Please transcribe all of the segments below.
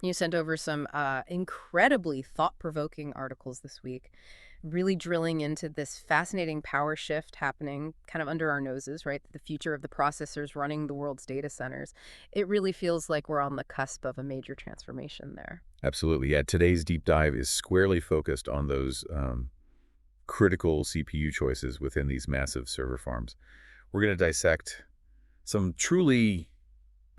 You sent over some incredibly thought-provoking articles this week, really drilling into this fascinating power shift happening kind of under our noses, right? The future of the processors running the world's data centers. It really feels like we're on the cusp of a major transformation there. Absolutely. Yeah, today's deep dive is squarely focused on those critical CPU choices within these massive server farms. We're going to dissect some truly,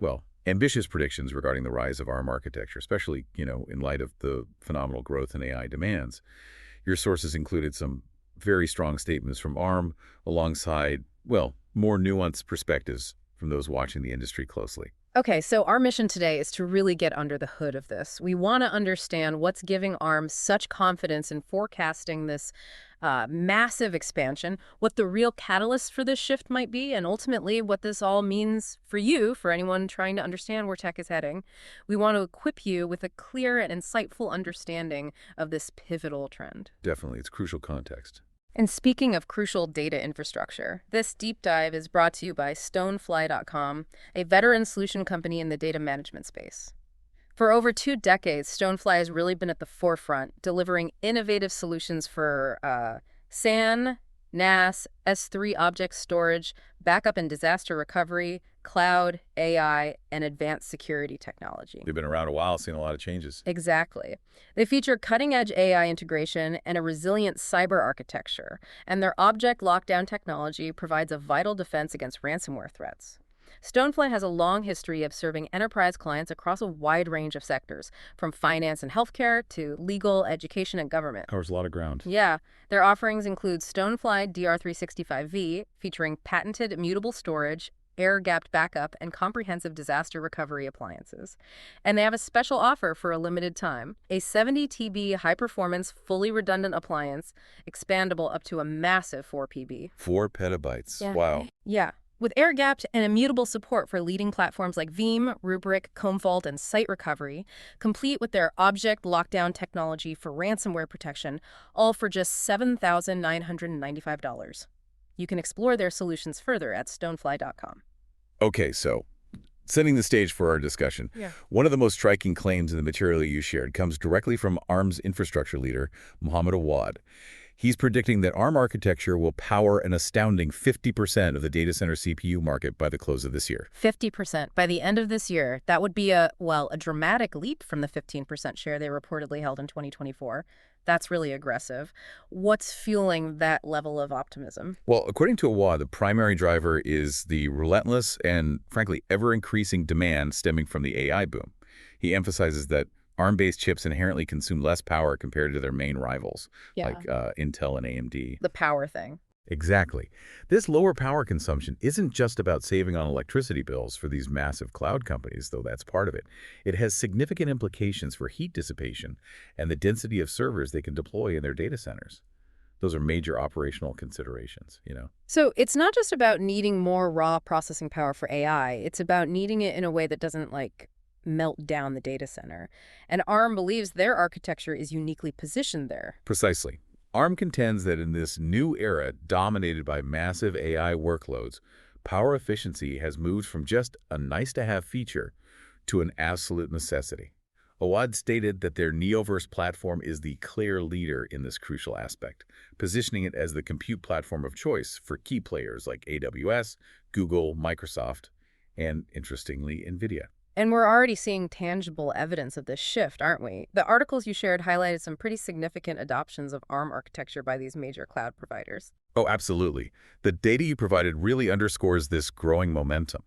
well, ambitious predictions regarding the rise of ARM architecture, especially, in light of the phenomenal growth in AI demands. Your sources included some very strong statements from ARM alongside, well, more nuanced perspectives from those watching the industry closely. Okay, so our mission today is to really get under the hood of this. We want to understand what's giving ARM such confidence in forecasting this massive expansion, what the real catalyst for this shift might be, and ultimately what this all means for you, for anyone trying to understand where tech is heading. We want to equip you with a clear and insightful understanding of this pivotal trend. Definitely, it's crucial context. And speaking of crucial data infrastructure, this deep dive is brought to you by Stonefly.com, a veteran solution company in the data management space. For over 2 decades, Stonefly has really been at the forefront, delivering innovative solutions for SAN, NAS, S3 object storage, backup and disaster recovery, cloud, AI, and advanced security technology. They've been around a while, seen a lot of changes. Exactly. They feature cutting-edge AI integration and a resilient cyber architecture, and their object lockdown technology provides a vital defense against ransomware threats. Stonefly has a long history of serving enterprise clients across a wide range of sectors, from finance and healthcare to legal, education, and government. Covers a lot of ground. Yeah, their offerings include Stonefly DR365V, featuring patented immutable storage, air-gapped backup, and comprehensive disaster recovery appliances. And they have a special offer for a limited time, a 70 TB high-performance, fully redundant appliance, expandable up to a massive 4 PB. 4 petabytes. Yeah. Wow. Yeah. With air-gapped and immutable support for leading platforms like Veeam, Rubrik, Commvault, and Site Recovery, complete with their object lockdown technology for ransomware protection, all for just $7,995. You can explore their solutions further at stonefly.com. Okay, so setting the stage for our discussion. Yeah. One of the most striking claims in the material you shared comes directly from ARM's infrastructure leader, Mohammed Awad. He's predicting that ARM architecture will power an astounding 50% of the data center CPU market by the close of this year. 50% by the end of this year. That would be a dramatic leap from the 15% share they reportedly held in 2024. That's really aggressive. What's fueling that level of optimism? Well, according to Awad, the primary driver is the relentless and, frankly, ever-increasing demand stemming from the AI boom. He emphasizes that ARM-based chips inherently consume less power compared to their main rivals, like Intel and AMD. The power thing. Exactly. This lower power consumption isn't just about saving on electricity bills for these massive cloud companies, though that's part of it. It has significant implications for heat dissipation and the density of servers they can deploy in their data centers. Those are major operational considerations. So it's not just about needing more raw processing power for AI. It's about needing it in a way that doesn't, melt down the data center. And ARM believes their architecture is uniquely positioned there. Precisely. ARM contends that in this new era dominated by massive AI workloads, power efficiency has moved from just a nice-to-have feature to an absolute necessity. Awad stated that their Neoverse platform is the clear leader in this crucial aspect, positioning it as the compute platform of choice for key players like AWS, Google, Microsoft, and, interestingly, Nvidia. And we're already seeing tangible evidence of this shift, aren't we? The articles you shared highlighted some pretty significant adoptions of ARM architecture by these major cloud providers. Oh, absolutely. The data you provided really underscores this growing momentum.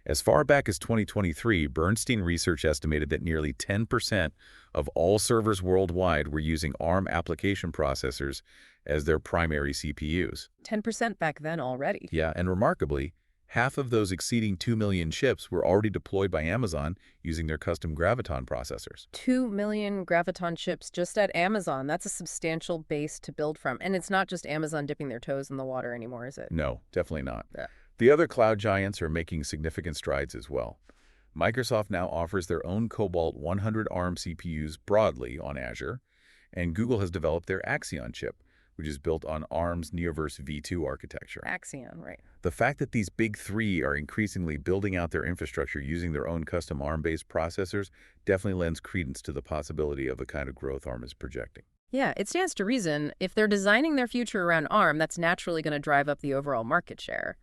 As far back as 2023, Bernstein Research estimated that nearly 10% of all servers worldwide were using ARM application processors as their primary CPUs. 10% back then already. Yeah, and remarkably, half of those exceeding 2 million chips were already deployed by Amazon using their custom Graviton processors. 2 million Graviton chips just at Amazon. That's a substantial base to build from. And it's not just Amazon dipping their toes in the water anymore, is it? No, definitely not. Yeah. The other cloud giants are making significant strides as well. Microsoft now offers their own Cobalt 100 ARM CPUs broadly on Azure, and Google has developed their Axion chip, which is built on ARM's Neoverse V2 architecture. Axion, right. The fact that these big three are increasingly building out their infrastructure using their own custom ARM-based processors definitely lends credence to the possibility of the kind of growth ARM is projecting. Yeah, it stands to reason if they're designing their future around ARM, that's naturally going to drive up the overall market share.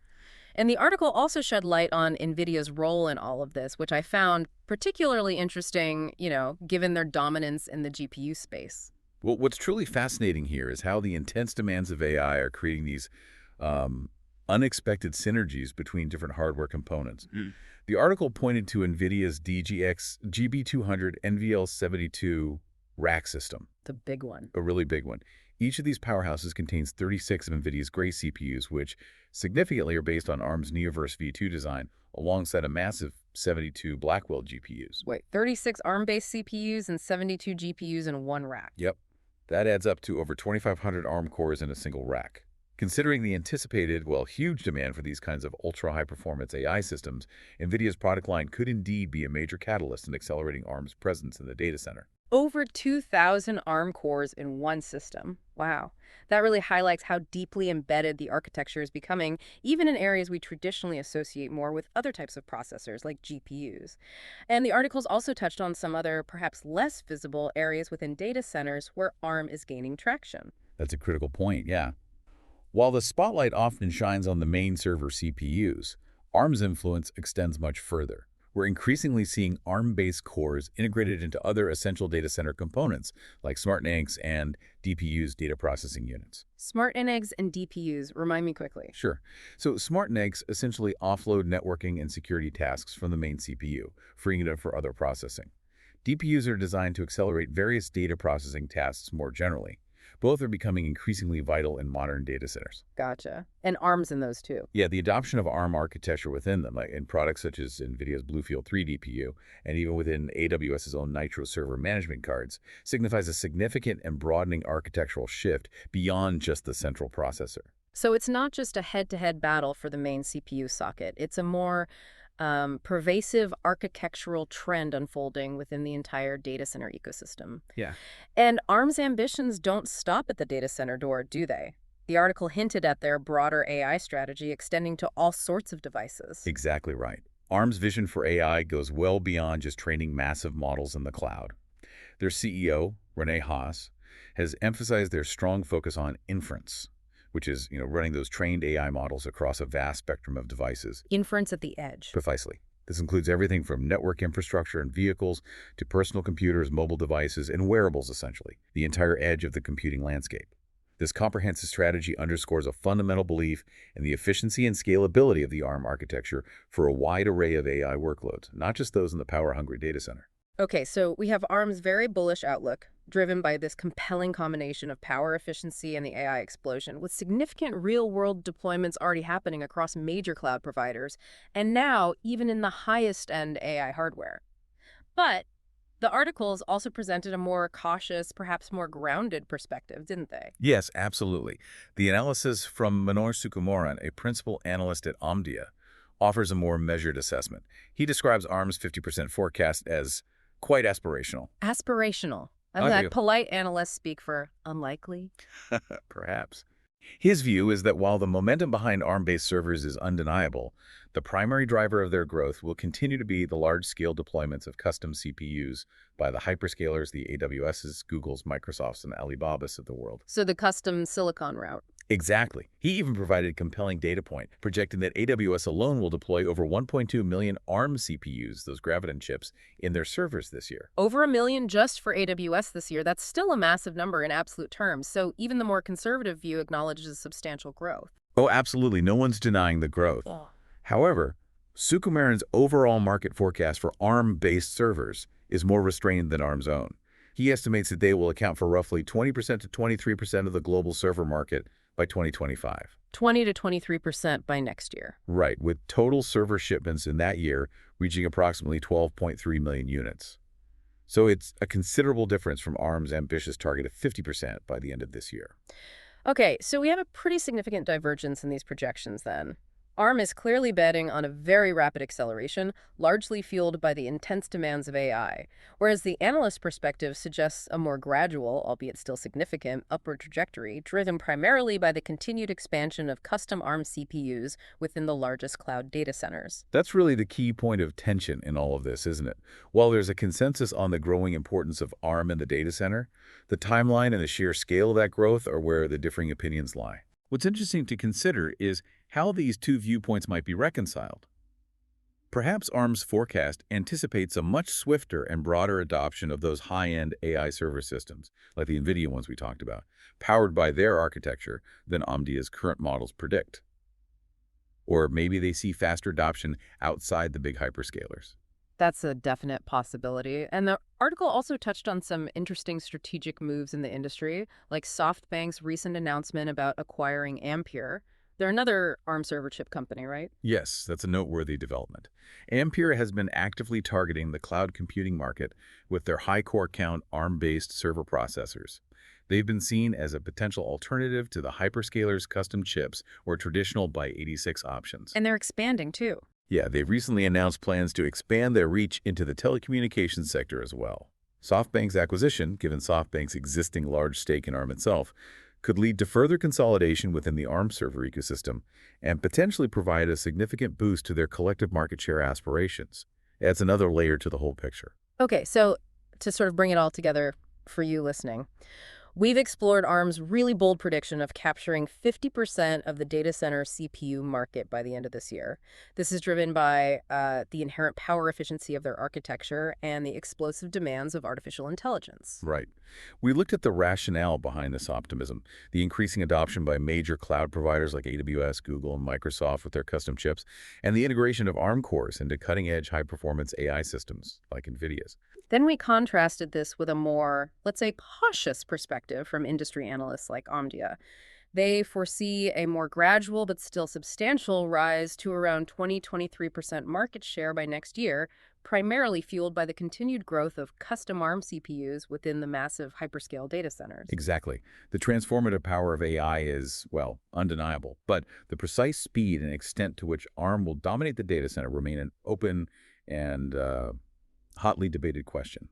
And the article also shed light on Nvidia's role in all of this, which I found particularly interesting, given their dominance in the GPU space. Well, what's truly fascinating here is how the intense demands of AI are creating these unexpected synergies between different hardware components. The article pointed to NVIDIA's DGX GB200 NVL72 rack system, The big one. a really big one. Each of these powerhouses contains 36 of NVIDIA's Grace CPUs, which significantly are based on ARM's Neoverse V2 design, alongside a massive 72 Blackwell GPUs. Wait, 36 ARM-based CPUs and 72 GPUs in one rack. Yep, that adds up to over 2,500 ARM cores in a single rack. Considering the anticipated, huge demand for these kinds of ultra-high-performance AI systems, NVIDIA's product line could indeed be a major catalyst in accelerating ARM's presence in the data center. Over 2,000 ARM cores in one system. Wow. That really highlights how deeply embedded the architecture is becoming, even in areas we traditionally associate more with other types of processors, like GPUs. And the articles also touched on some other, perhaps less visible areas within data centers where ARM is gaining traction. That's a critical point, yeah. While the spotlight often shines on the main server CPUs, ARM's influence extends much further. We're increasingly seeing ARM-based cores integrated into other essential data center components, like SmartNICs and DPU's data processing units. SmartNICs and DPUs, remind me quickly. Sure. So SmartNICs essentially offload networking and security tasks from the main CPU, freeing it up for other processing. DPUs are designed to accelerate various data processing tasks more generally. Both are becoming increasingly vital in modern data centers. Gotcha. And ARM's in those too. Yeah, the adoption of ARM architecture within them, like in products such as NVIDIA's Bluefield 3 DPU, and even within AWS's own Nitro server management cards, signifies a significant and broadening architectural shift beyond just the central processor. So it's not just a head-to-head battle for the main CPU socket. It's a more pervasive architectural trend unfolding within the entire data center ecosystem. Yeah. And ARM's ambitions don't stop at the data center door, do they? The article hinted at their broader AI strategy extending to all sorts of devices. Exactly right. ARM's vision for AI goes well beyond just training massive models in the cloud. Their CEO, Rene Haas, has emphasized their strong focus on inference, which is, running those trained AI models across a vast spectrum of devices. Inference at the edge. Precisely. This includes everything from network infrastructure and vehicles to personal computers, mobile devices, and wearables, essentially, the entire edge of the computing landscape. This comprehensive strategy underscores a fundamental belief in the efficiency and scalability of the ARM architecture for a wide array of AI workloads, not just those in the power-hungry data center. Okay, so we have ARM's very bullish outlook, driven by this compelling combination of power efficiency and the AI explosion, with significant real-world deployments already happening across major cloud providers, and now even in the highest-end AI hardware. But the articles also presented a more cautious, perhaps more grounded perspective, didn't they? Yes, absolutely. The analysis from Manoj Sukumaran, a principal analyst at Omdia, offers a more measured assessment. He describes ARM's 50% forecast as quite aspirational. Aspirational. I'm I glad do. polite analysts speak for unlikely. Perhaps. His view is that while the momentum behind ARM-based servers is undeniable, the primary driver of their growth will continue to be the large-scale deployments of custom CPUs by the hyperscalers, the AWS's, Google's, Microsoft's, and Alibaba's of the world. So the custom silicon route. Exactly. He even provided a compelling data point, projecting that AWS alone will deploy over 1.2 million ARM CPUs, those Graviton chips, in their servers this year. Over 1 million just for AWS this year. That's still a massive number in absolute terms. So even the more conservative view acknowledges substantial growth. Oh, absolutely. No one's denying the growth. Oh. However, Sukumaran's overall market forecast for ARM-based servers is more restrained than ARM's own. He estimates that they will account for roughly 20% to 23% of the global server market by 2025. 20 to 23% by next year. Right, with total server shipments in that year reaching approximately 12.3 million units. So it's a considerable difference from ARM's ambitious target of 50% by the end of this year. Okay, so we have a pretty significant divergence in these projections then. ARM is clearly betting on a very rapid acceleration, largely fueled by the intense demands of AI, whereas the analyst perspective suggests a more gradual, albeit still significant, upward trajectory, driven primarily by the continued expansion of custom ARM CPUs within the largest cloud data centers. That's really the key point of tension in all of this, isn't it? While there's a consensus on the growing importance of ARM in the data center, the timeline and the sheer scale of that growth are where the differing opinions lie. What's interesting to consider is how these two viewpoints might be reconciled. Perhaps ARM's forecast anticipates a much swifter and broader adoption of those high-end AI server systems, like the Nvidia ones we talked about, powered by their architecture than Omdia's current models predict. Or maybe they see faster adoption outside the big hyperscalers. That's a definite possibility. And the article also touched on some interesting strategic moves in the industry, like SoftBank's recent announcement about acquiring Ampere. They're another ARM server chip company, right? Yes, that's a noteworthy development. Ampere has been actively targeting the cloud computing market with their high core count ARM-based server processors. They've been seen as a potential alternative to the hyperscalers' custom chips or traditional x86 options. And they're expanding too. Yeah, they've recently announced plans to expand their reach into the telecommunications sector as well. SoftBank's acquisition, given SoftBank's existing large stake in ARM itself, could lead to further consolidation within the ARM server ecosystem and potentially provide a significant boost to their collective market share aspirations. Adds another layer to the whole picture. Okay, so to sort of bring it all together for you listening, we've explored ARM's really bold prediction of capturing 50% of the data center CPU market by the end of this year. This is driven by the inherent power efficiency of their architecture and the explosive demands of artificial intelligence. Right. We looked at the rationale behind this optimism, the increasing adoption by major cloud providers like AWS, Google, and Microsoft with their custom chips, and the integration of ARM cores into cutting-edge high-performance AI systems like Nvidia's. Then we contrasted this with a more, let's say, cautious perspective from industry analysts like Omdia. They foresee a more gradual but still substantial rise to around 20-23% market share by next year, primarily fueled by the continued growth of custom ARM CPUs within the massive hyperscale data centers. Exactly. The transformative power of AI is, well, undeniable, but the precise speed and extent to which ARM will dominate the data center remain an open and hotly debated question.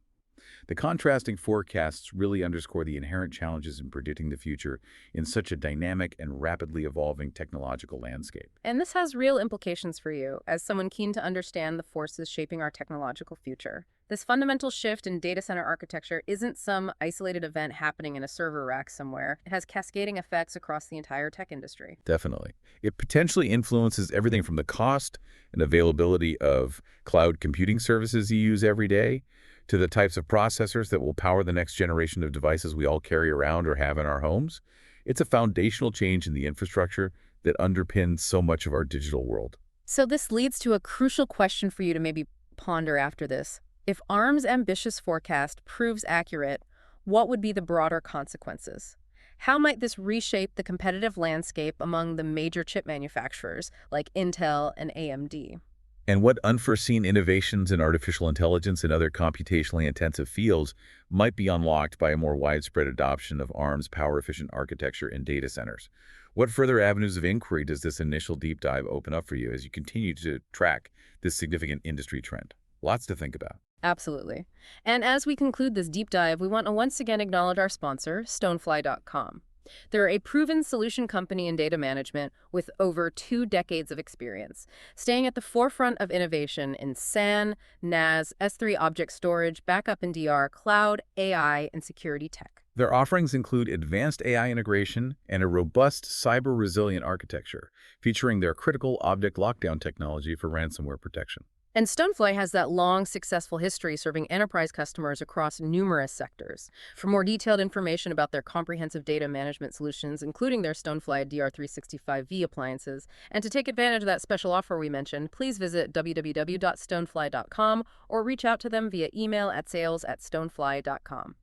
The contrasting forecasts really underscore the inherent challenges in predicting the future in such a dynamic and rapidly evolving technological landscape. And this has real implications for you, as someone keen to understand the forces shaping our technological future. This fundamental shift in data center architecture isn't some isolated event happening in a server rack somewhere. It has cascading effects across the entire tech industry. Definitely. It potentially influences everything from the cost and availability of cloud computing services you use every day to the types of processors that will power the next generation of devices we all carry around or have in our homes. It's a foundational change in the infrastructure that underpins so much of our digital world. So this leads to a crucial question for you to maybe ponder after this. If ARM's ambitious forecast proves accurate, what would be the broader consequences? How might this reshape the competitive landscape among the major chip manufacturers like Intel and AMD? And what unforeseen innovations in artificial intelligence and other computationally intensive fields might be unlocked by a more widespread adoption of ARM's power-efficient architecture in data centers? What further avenues of inquiry does this initial deep dive open up for you as you continue to track this significant industry trend? Lots to think about. Absolutely. And as we conclude this deep dive, we want to once again acknowledge our sponsor, Stonefly.com. They're a proven solution company in data management with over 2 decades of experience, staying at the forefront of innovation in SAN, NAS, S3 object storage, backup and DR, cloud, AI, and security tech. Their offerings include advanced AI integration and a robust cyber-resilient architecture, featuring their critical object lockdown technology for ransomware protection. And Stonefly has that long, successful history serving enterprise customers across numerous sectors. For more detailed information about their comprehensive data management solutions, including their Stonefly DR365V appliances, and to take advantage of that special offer we mentioned, please visit www.stonefly.com or reach out to them via email at sales@stonefly.com.